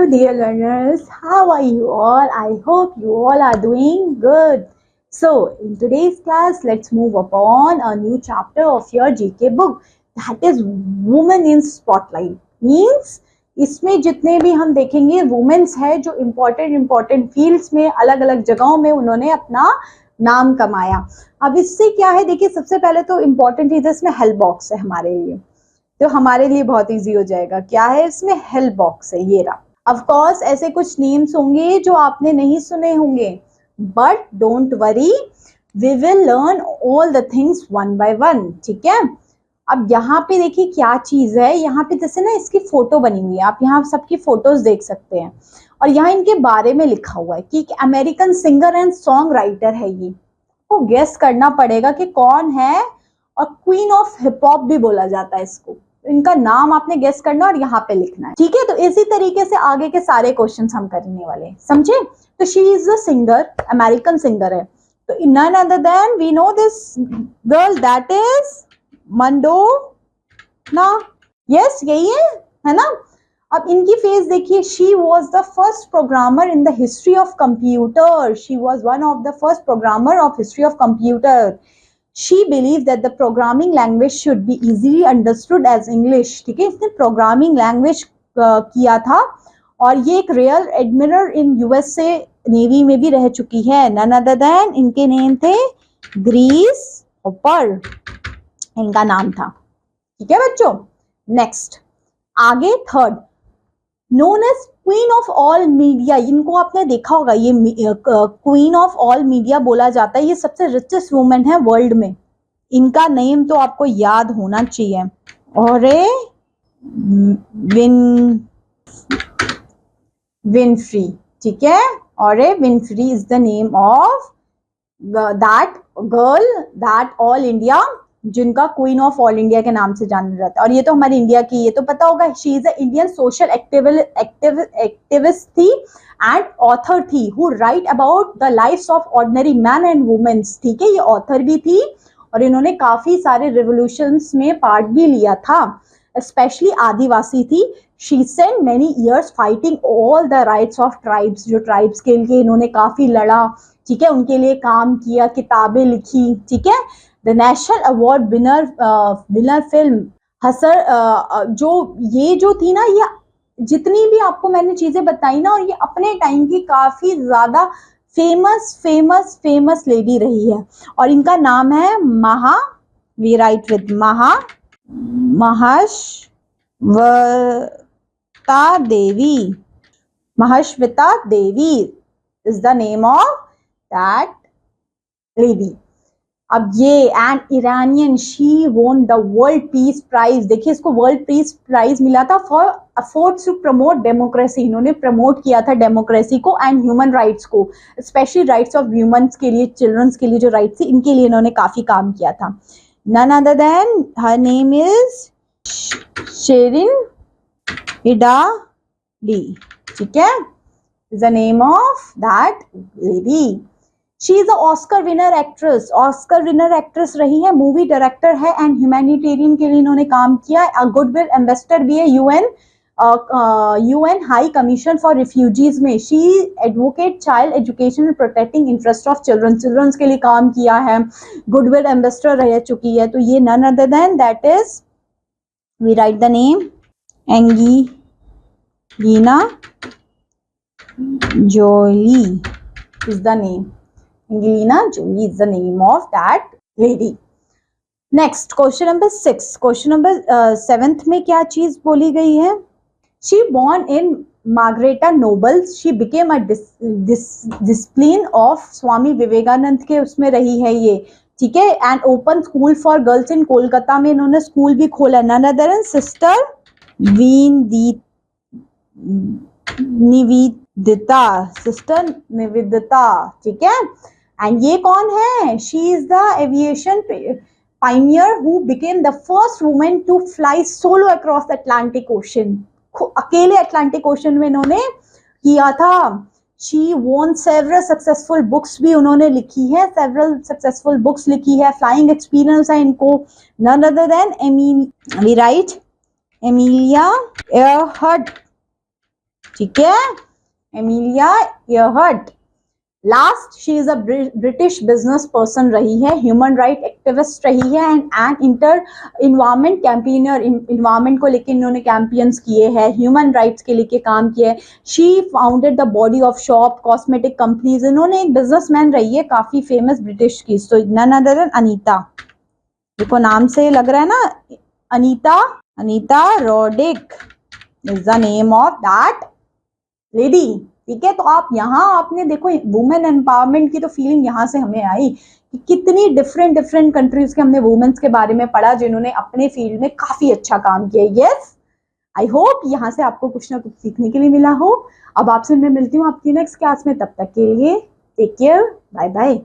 dear learners, how are you all? I hope you all are doing good. So in today's class, let's move upon a new chapter of your GK book, that is Women in Spotlight. Means इसमें जितने भी हम देखेंगे women's है जो important fields में अलग अलग जगहों में उन्होंने अपना नाम कमाया। अब इससे क्या है, देखिए सबसे पहले तो इम्पोर्टेंट चीज इसमें हेल्प बॉक्स है हमारे लिए, तो हमारे लिए बहुत इजी हो जाएगा। क्या है इसमें? हेल्प बॉक्स है, ये रहा। ऑफ कोर्स ऐसे कुछ नेम्स होंगे जो आपने नहीं सुने होंगे, but don't worry, we will learn all the things one by one, ठीक है। अब यहाँ पे देखिए क्या चीज है, यहाँ पे जैसे ना इसकी फोटो बनी हुई है, आप यहाँ सबकी फोटोज देख सकते हैं और यहाँ इनके बारे में लिखा हुआ है कि American singer and song writer है ये। तो गेस करना पड़ेगा कि कौन है, और क्वीन ऑफ हिप हॉप भी बोला जाता है इसको। इनका नाम आपने गेस करना और यहाँ पे लिखना है, ठीक है। तो इसी तरीके से आगे के सारे क्वेश्चंस हम करने वाले हैं, समझे। तो she is a singer, American singer है। तो none other than we know this girl, that is Madonna. Yes, यही है ना। अब इनकी फेस देखिए, she was the first programmer in the history of computer. She was one of the first programmer of history of computer. She believed that the programming language should be easily understood as English, ठीक है। इसने programming language किया था और ये एक real admiral in USA navy में भी रह चुकी है। नन अदर देन, इनके नेम थे ग्रीस हॉपर, इनका नाम था, ठीक है बच्चों। नेक्स्ट आगे third, known as queen of all media. इनको आपने देखा होगा, ये क्वीन ऑफ ऑल मीडिया बोला जाता है। ये सबसे रिचेस्ट वुमेन है वर्ल्ड में। इनका नेम तो आपको याद होना चाहिए, ओरे विनफ्री, ठीक है। ओरे Winfrey is the name of that girl, that all India, जिनका क्वीन ऑफ ऑल इंडिया के नाम से जाना जाता है। और ये तो हमारी इंडिया की, ये तो पता होगा। She is a Indian social activist थी एंड ऑथर थी, who write about the lives of ordinary man and womens, ठीक है। ये ऑथर भी थी और इन्होंने काफी सारे रिवोल्यूशंस में पार्ट भी लिया था, स्पेशली आदिवासी थी। She spent many years fighting all the rights of tribes, जो ट्राइब्स के लिए इन्होंने काफी लड़ा, ठीक है, उनके लिए काम किया, किताबें लिखी, ठीक है। The national award winner film हसर, जो थी ना, ये जितनी भी आपको मैंने चीजें बताई ना, और ये अपने टाइम की काफी ज्यादा फेमस लेडी रही है। और इनका नाम है we write with Mahasweta Devi is the name of that lady. अब ये and Iranian, she won the world peace prize. देखिए इसको वर्ल्ड पीस प्राइज मिला था for efforts to promote democracy. इन्होंने प्रमोट किया था डेमोक्रेसी को एंड ह्यूमन राइट्स को, स्पेशली राइट्स ऑफ ह्यूमंस के लिए, चिल्ड्रंस के लिए जो राइट्स थी, इनके लिए इन्होंने काफी काम किया था। None other than, her name is शेरिन इडाली, ठीक है, is the name of that lady. She is Oscar winner actress, Oscar winner actress रही है, मूवी डायरेक्टर है एंड ह्यूमैनिटेरियन के लिए इन्होंने काम किया। गुडविल एम्बेसडर भी है UN high commission for refugees में। She advocate child education and protecting interest of childrens के लिए काम किया है, गुडविल एम्बेसडर रह चुकी है। तो ये none other than that is, we write the name Angelina Jolie is the name. Angelina Jolie is the name of that lady. Next, question number 6. Question number 7th में क्या चीज बोली गई है? She born in Margaretta Nobles. She became a disciple of Swami Vivekanand के उसमें रही है ये, ठीक है। And open school for girls in Kolkata में इन्होंने स्कूल भी खोला। None other than sister Nivedita, ठीक है। एंड ये कौन है? She is the aviation pioneer who became the first women to fly solo across the Atlantic ocean. अकेले अटलांटिक ओशन में इन्होंने किया था। शी वोन सेवरल सक्सेसफुल बुक्स भी उन्होंने लिखी है, सेवरल सक्सेसफुल बुक्स लिखी है, फ्लाइंग एक्सपीरियंस है इनको। None other than we write Amelia Earhart, ठीक है, Amelia Earhart. Last, she is a British business person रही है, ह्यूमन राइट एक्टिविस्ट रही है and inter environment campaigner, environment को लेकर इन्होंने कैंपियंस किए हैं, ह्यूमन राइट्स के लेके काम किया है। She founded the body of shop cosmetic companies, इन्होंने एक बिजनेसमैन रही है काफी फेमस ब्रिटिश की। सो नन अदर देन अनीता, देखो नाम से लग रहा है ना, Anita Rodrik is the name of that lady. ठीक है, तो आप यहाँ आपने देखो वुमेन एम्पावरमेंट की तो फीलिंग यहाँ से हमें आई कि कितनी डिफरेंट कंट्रीज के हमने वुमेन्स के बारे में पढ़ा जिन्होंने अपने फील्ड में काफी अच्छा काम किया। यस, आई होप यहाँ से आपको कुछ ना कुछ सीखने के लिए मिला हो। अब आपसे मैं मिलती हूँ आपकी नेक्स्ट क्लास में, तब तक के लिए टेक केयर, बाय बाय।